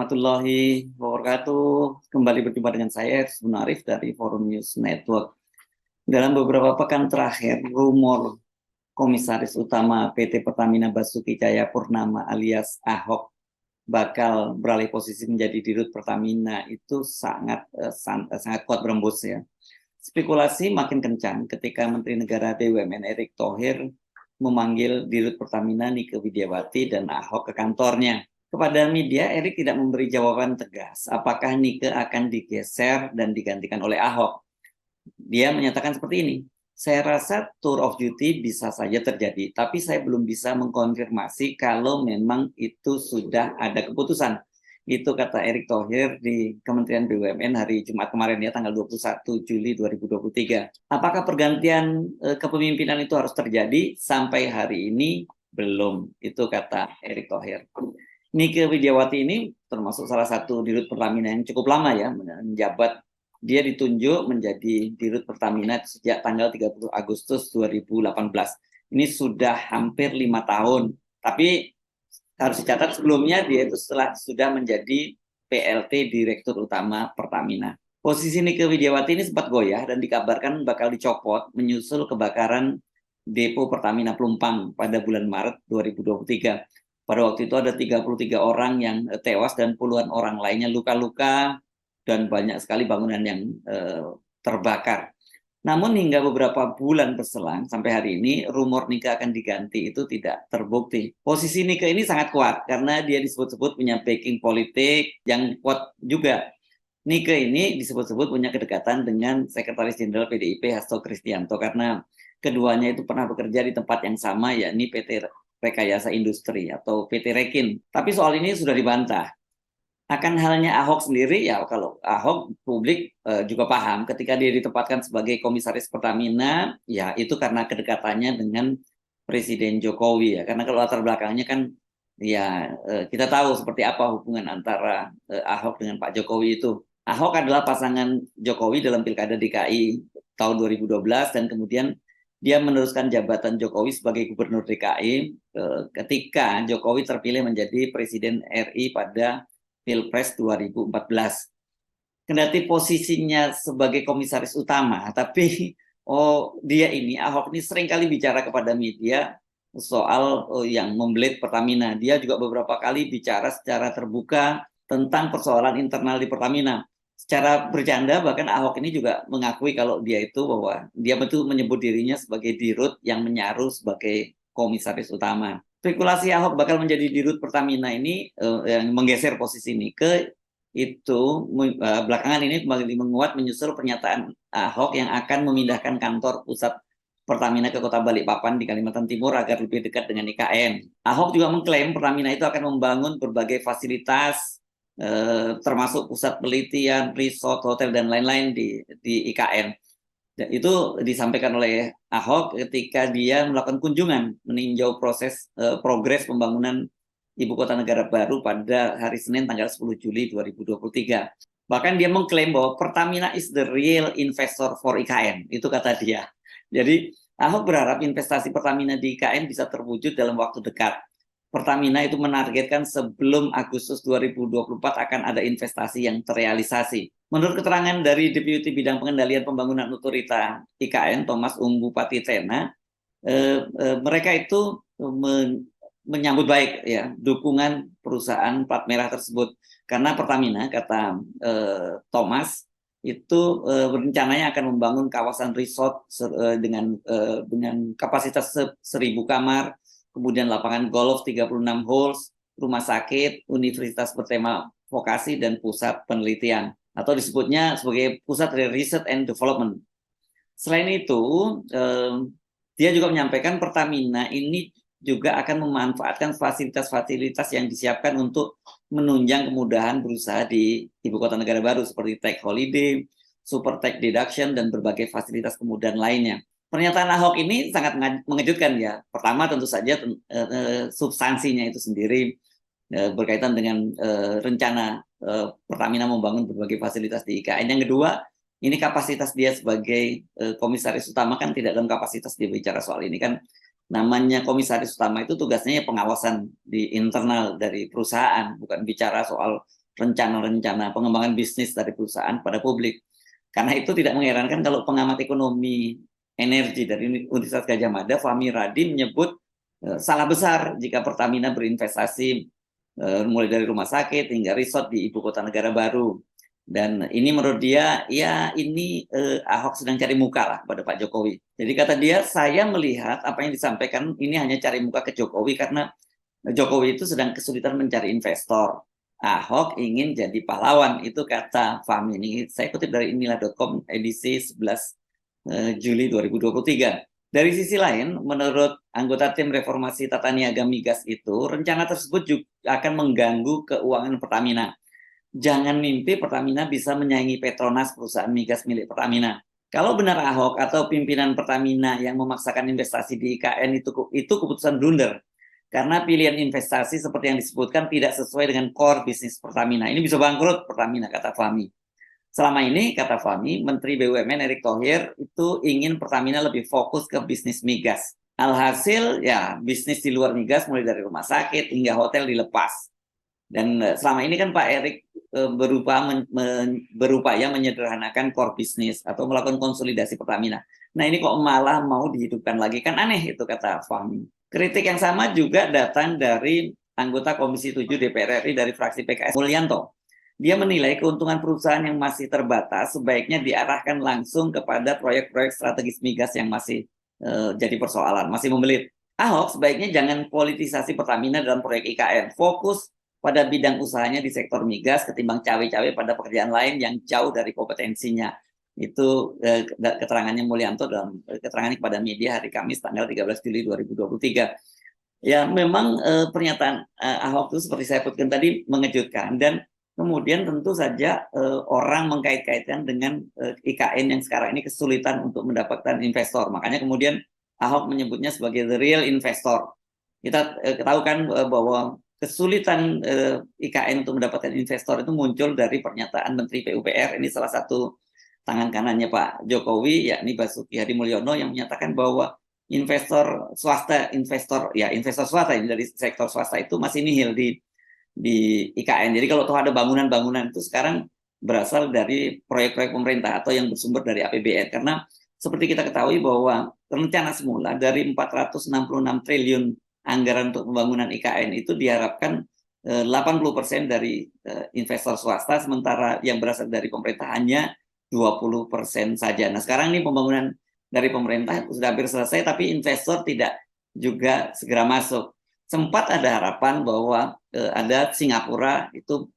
warahmatullahi wabarakatuh. Kembali berjumpa dengan saya, Husnul Arif dari Forum News Network. Dalam beberapa pekan terakhir, rumor Komisaris Utama PT Pertamina Basuki Cahayapurnama alias Ahok bakal beralih posisi menjadi Dirut Pertamina itu sangat kuat berembus ya. Spekulasi makin kencang ketika Menteri Negara BUMN Erick Thohir memanggil Dirut Pertamina Nike Widiawati dan Ahok ke kantornya. Kepada media, Erick tidak memberi jawaban tegas apakah Nike akan digeser dan digantikan oleh Ahok. Dia menyatakan seperti ini, saya rasa tour of duty bisa saja terjadi, tapi saya belum bisa mengkonfirmasi kalau memang itu sudah ada keputusan. Itu kata Erick Thohir di Kementerian BUMN hari Jumat kemarin ya, tanggal 21 Juli 2023. Apakah pergantian kepemimpinan itu harus terjadi? Sampai hari ini belum, itu kata Erick Thohir. Nike Widiawati ini termasuk salah satu Dirut Pertamina yang cukup lama ya menjabat. Dia ditunjuk menjadi Dirut Pertamina sejak tanggal 30 Agustus 2018. Ini sudah hampir 5 tahun. Tapi harus dicatat sebelumnya dia itu sudah menjadi PLT Direktur Utama Pertamina. Posisi Nike Widiawati ini sempat goyah dan dikabarkan bakal dicopot menyusul kebakaran depo Pertamina Pelumpang pada bulan Maret 2023. Pada waktu itu ada 33 orang yang tewas dan puluhan orang lainnya luka-luka dan banyak sekali bangunan yang terbakar. Namun hingga beberapa bulan berselang sampai hari ini rumor Nike akan diganti itu tidak terbukti. Posisi Nike ini sangat kuat karena dia disebut-sebut punya backing politik yang kuat juga. Nike ini disebut-sebut punya kedekatan dengan Sekretaris Jenderal PDIP Hasto Kristianto karena keduanya itu pernah bekerja di tempat yang sama yakni PT Rekayasa Industri atau PT Rekin. Tapi soal ini sudah dibantah. Akan halnya Ahok sendiri ya, kalau Ahok publik juga paham ketika dia ditempatkan sebagai Komisaris Pertamina ya itu karena kedekatannya dengan Presiden Jokowi ya. Karena kalau latar belakangnya kan ya kita tahu seperti apa hubungan antara Ahok dengan Pak Jokowi itu. Ahok adalah pasangan Jokowi dalam Pilkada DKI tahun 2012 dan kemudian dia meneruskan jabatan Jokowi sebagai Gubernur DKI ketika Jokowi terpilih menjadi Presiden RI pada Pilpres 2014. Kendati posisinya sebagai komisaris utama, tapi dia ini, Ahok ini seringkali bicara kepada media soal yang membelit Pertamina. Dia juga beberapa kali bicara secara terbuka tentang persoalan internal di Pertamina. Secara bercanda bahkan Ahok ini juga mengakui kalau dia itu bahwa dia betul menyebut dirinya sebagai Dirut yang menyaru sebagai komisaris utama. Spekulasi Ahok bakal menjadi Dirut Pertamina ini yang menggeser posisi Nike itu belakangan ini kembali menguat menyusul pernyataan Ahok yang akan memindahkan kantor pusat Pertamina ke Kota Balikpapan di Kalimantan Timur agar lebih dekat dengan IKN. Ahok juga mengklaim Pertamina itu akan membangun berbagai fasilitas termasuk pusat penelitian, resort, hotel dan lain-lain di IKN. Dan itu disampaikan oleh Ahok ketika dia melakukan kunjungan meninjau proses progres pembangunan Ibu Kota Negara Baru pada hari Senin tanggal 10 Juli 2023. Bahkan dia mengklaim bahwa Pertamina is the real investor for IKN. Itu kata dia. Jadi Ahok berharap investasi Pertamina di IKN bisa terwujud dalam waktu dekat. Pertamina itu menargetkan sebelum Agustus 2024 akan ada investasi yang terrealisasi. Menurut keterangan dari Deputi Bidang Pengendalian Pembangunan Otorita IKN, Thomas Umbupati Tena, mereka itu menyambut baik ya dukungan perusahaan plat merah tersebut karena Pertamina kata Thomas itu rencananya akan membangun kawasan resort dengan kapasitas 1.000 kamar, kemudian lapangan golf 36 holes, rumah sakit, universitas bertema vokasi, dan pusat penelitian. Atau disebutnya sebagai pusat research and development. Selain itu, dia juga menyampaikan Pertamina ini juga akan memanfaatkan fasilitas-fasilitas yang disiapkan untuk menunjang kemudahan berusaha di Ibu Kota Negara Baru seperti tax holiday, super tax deduction, dan berbagai fasilitas kemudahan lainnya. Pernyataan Ahok ini sangat mengejutkan ya. Pertama tentu saja substansinya itu sendiri berkaitan dengan rencana Pertamina membangun berbagai fasilitas di IKN. Yang kedua, ini kapasitas dia sebagai komisaris utama kan tidak dalam kapasitas dia bicara soal ini kan. Namanya komisaris utama itu tugasnya ya pengawasan di internal dari perusahaan, bukan bicara soal rencana-rencana pengembangan bisnis dari perusahaan pada publik. Karena itu tidak mengherankan kalau pengamat ekonomi energi dari Universitas Gadjah Mada, Fahmi Radi, menyebut salah besar jika Pertamina berinvestasi mulai dari rumah sakit hingga resort di ibu kota negara baru. Dan ini menurut dia, ya ini Ahok sedang cari muka lah pada Pak Jokowi. Jadi kata dia, saya melihat apa yang disampaikan ini hanya cari muka ke Jokowi karena Jokowi itu sedang kesulitan mencari investor. Ahok ingin jadi pahlawan, itu kata Fahmi. Ini saya kutip dari inilah.com edisi 11 Juli 2023. Dari sisi lain, menurut anggota tim reformasi tata niaga migas itu, rencana tersebut juga akan mengganggu keuangan Pertamina. Jangan mimpi Pertamina bisa menyaingi Petronas, perusahaan migas milik Pertamina. Kalau benar Ahok atau pimpinan Pertamina yang memaksakan investasi di IKN itu keputusan blunder. Karena pilihan investasi seperti yang disebutkan tidak sesuai dengan core bisnis Pertamina. Ini bisa bangkrut Pertamina, kata Fahmi. Selama ini, kata Fahmi, Menteri BUMN Erick Thohir itu ingin Pertamina lebih fokus ke bisnis migas. Alhasil, ya bisnis di luar migas mulai dari rumah sakit hingga hotel dilepas. Dan selama ini kan Pak Erick berupaya menyederhanakan core bisnis atau melakukan konsolidasi Pertamina. Nah ini kok malah mau dihidupkan lagi, kan aneh itu, kata Fahmi. Kritik yang sama juga datang dari anggota Komisi 7 DPR RI dari fraksi PKS, Mulyanto. Dia menilai keuntungan perusahaan yang masih terbatas sebaiknya diarahkan langsung kepada proyek-proyek strategis migas yang masih jadi persoalan, masih membelit. Ahok sebaiknya jangan politisasi Pertamina dalam proyek IKN, fokus pada bidang usahanya di sektor migas ketimbang cawe-cawe pada pekerjaan lain yang jauh dari kompetensinya. Itu keterangannya Mulyanto dalam keterangannya kepada media hari Kamis tanggal 13 Juli 2023. Ya memang pernyataan Ahok itu seperti saya sebutkan tadi mengejutkan, dan kemudian tentu saja orang mengkait-kaitkan dengan IKN yang sekarang ini kesulitan untuk mendapatkan investor. Makanya kemudian Ahok menyebutnya sebagai the real investor. Kita tahu kan bahwa kesulitan IKN untuk mendapatkan investor itu muncul dari pernyataan Menteri PUPR, ini salah satu tangan kanannya Pak Jokowi, yakni Basuki Hadi Mulyono, yang menyatakan bahwa investor swasta ini dari sektor swasta itu masih nihil di IKN. Jadi kalau toh ada bangunan-bangunan itu sekarang berasal dari proyek-proyek pemerintah atau yang bersumber dari APBN. Karena seperti kita ketahui bahwa rencana semula dari 466 triliun anggaran untuk pembangunan IKN itu diharapkan 80% dari investor swasta, sementara yang berasal dari pemerintah hanya 20% saja. Nah sekarang ini pembangunan dari pemerintah sudah hampir selesai, tapi investor tidak juga segera masuk. Sempat ada harapan bahwa ada Singapura itu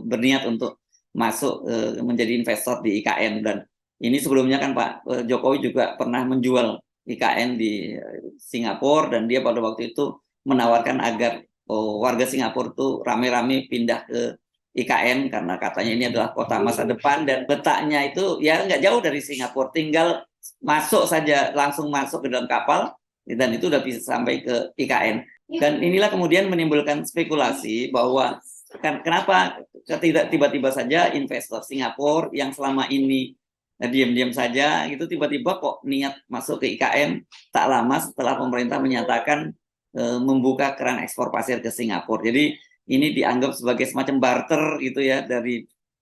berniat untuk masuk menjadi investor di IKN, dan ini sebelumnya kan Pak Jokowi juga pernah menjual IKN di Singapura, dan dia pada waktu itu menawarkan agar warga Singapura itu rame-rame pindah ke IKN karena katanya ini adalah kota masa depan, dan letaknya itu ya nggak jauh dari Singapura, tinggal masuk saja, langsung masuk ke dalam kapal dan itu udah bisa sampai ke IKN. Dan inilah kemudian menimbulkan spekulasi bahwa kenapa tidak tiba-tiba saja investor Singapura yang selama ini diam-diam saja gitu tiba-tiba kok niat masuk ke IKN tak lama setelah pemerintah menyatakan membuka keran ekspor pasir ke Singapura. Jadi ini dianggap sebagai semacam barter gitu ya,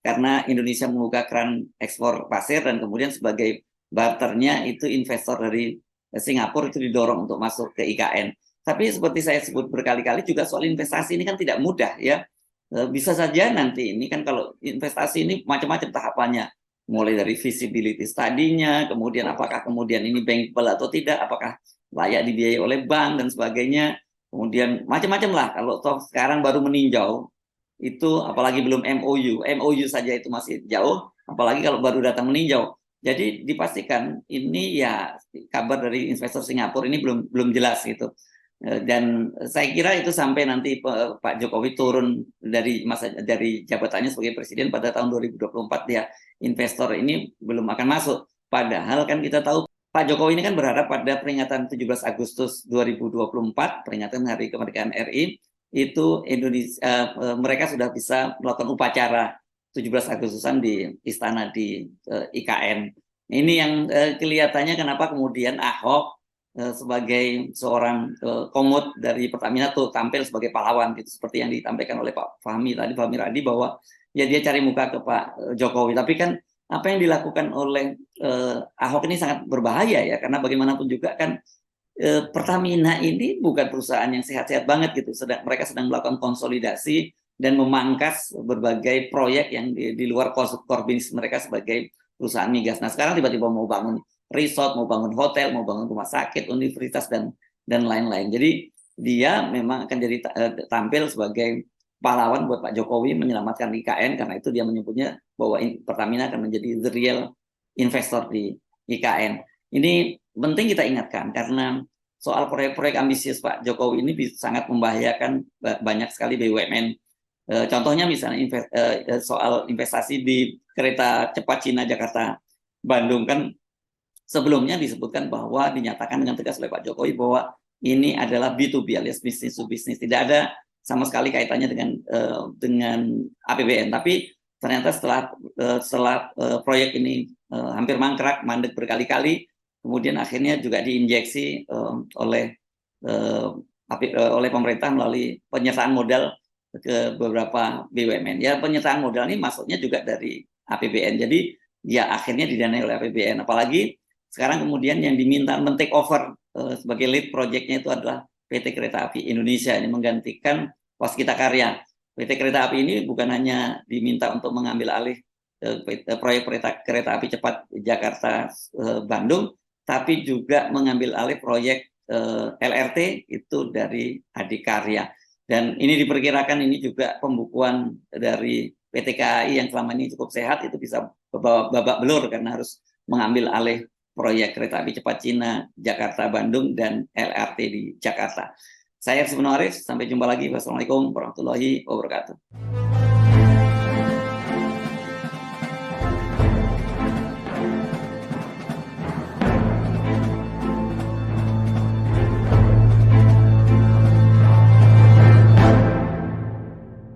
karena Indonesia membuka keran ekspor pasir dan kemudian sebagai barternya itu investor dari Singapura itu didorong untuk masuk ke IKN. Tapi seperti saya sebut berkali-kali juga soal investasi ini kan tidak mudah ya. Bisa saja nanti ini kan kalau investasi ini macam-macam tahapannya, mulai dari feasibility study-nya, kemudian apakah kemudian ini bankable atau tidak, apakah layak dibiayai oleh bank dan sebagainya, kemudian macam-macam lah. Kalau toh sekarang baru meninjau itu, apalagi belum MOU saja itu masih jauh, apalagi kalau baru datang meninjau. Jadi dipastikan ini ya kabar dari investor Singapura ini belum jelas gitu. Dan saya kira itu sampai nanti Pak Jokowi turun dari jabatannya sebagai presiden pada tahun 2024 ya, investor ini belum akan masuk. Padahal kan kita tahu Pak Jokowi ini kan berharap pada peringatan 17 Agustus 2024, peringatan Hari Kemerdekaan RI, itu Indonesia mereka sudah bisa melakukan upacara 17 Agustusan di istana di IKN. Ini yang kelihatannya kenapa kemudian Ahok sebagai seorang komod dari Pertamina tuh tampil sebagai pahlawan gitu, seperti yang ditampilkan oleh Pak Fahmi tadi, Fahmi Radi, bahwa ya dia cari muka ke Pak Jokowi. Tapi kan apa yang dilakukan oleh Ahok ini sangat berbahaya ya, karena bagaimanapun juga kan Pertamina ini bukan perusahaan yang sehat-sehat banget gitu. Mereka sedang melakukan konsolidasi dan memangkas berbagai proyek yang di luar core business mereka sebagai perusahaan migas. Nah sekarang tiba-tiba mau bangun resort, mau bangun hotel, mau bangun rumah sakit, universitas dan lain-lain. Jadi dia memang akan jadi tampil sebagai pahlawan buat Pak Jokowi menyelamatkan IKN, karena itu dia menyebutnya bahwa Pertamina akan menjadi the real investor di IKN. Ini penting kita ingatkan karena soal proyek-proyek ambisius Pak Jokowi ini sangat membahayakan banyak sekali BUMN. Contohnya misalnya soal investasi di kereta cepat Cina Jakarta Bandung, kan sebelumnya disebutkan bahwa dinyatakan dengan tegas oleh Pak Jokowi bahwa ini adalah B2B alias business to business, tidak ada sama sekali kaitannya dengan APBN. Tapi ternyata setelah proyek ini hampir mangkrak, mandek berkali-kali, kemudian akhirnya juga diinjeksi oleh pemerintah melalui penyertaan modal ke beberapa BUMN. Ya penyertaan modal ini masuknya juga dari APBN. Jadi ya akhirnya didanai oleh APBN. Apalagi sekarang kemudian yang diminta men-take over sebagai lead project-nya itu adalah PT Kereta Api Indonesia, ini menggantikan Waskita Karya. PT Kereta Api ini bukan hanya diminta untuk mengambil alih proyek kereta api cepat Jakarta Bandung, tapi juga mengambil alih proyek LRT itu dari Adikarya. Dan ini diperkirakan ini juga pembukuan dari PT KAI yang selama ini cukup sehat itu bisa babak belur karena harus mengambil alih proyek kereta api cepat Cina Jakarta Bandung dan LRT di Jakarta. Saya Arif Arif, sampai jumpa lagi. Wassalamualaikum warahmatullahi wabarakatuh.